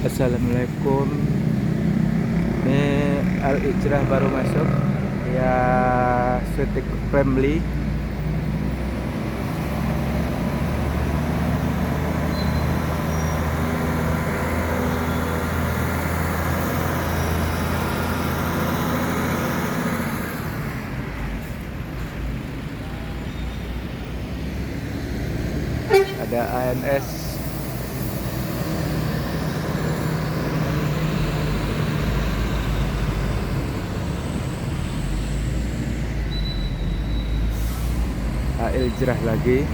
Assalamualaikum. Ini Al Ijrah baru masuk. Ya, Sweetik Family. Ada ANS. Al Ijrah lagi.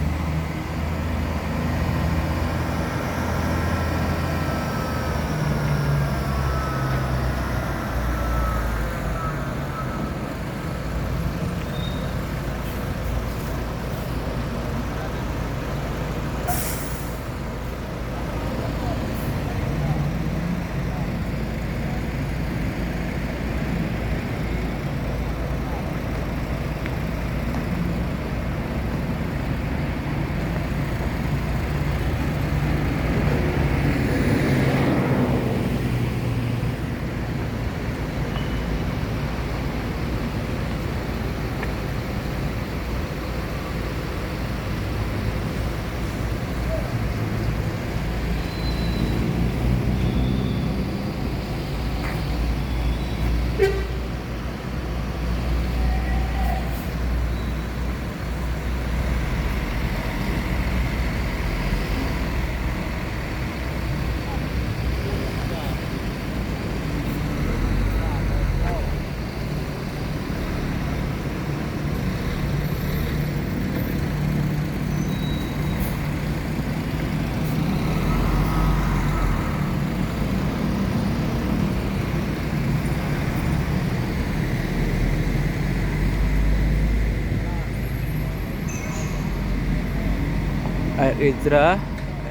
Al Ijrah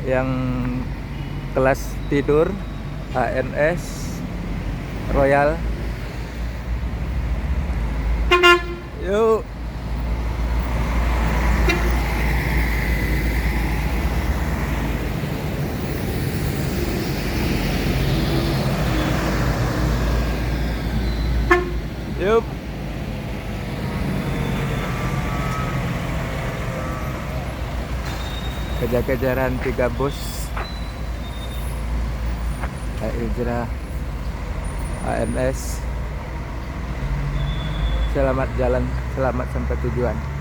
yang kelas tidur ANS Royal. Yuk. Yuk. Kejar-kejaran 3 bus Al Ijrah ANS. Selamat jalan, selamat sampai tujuan.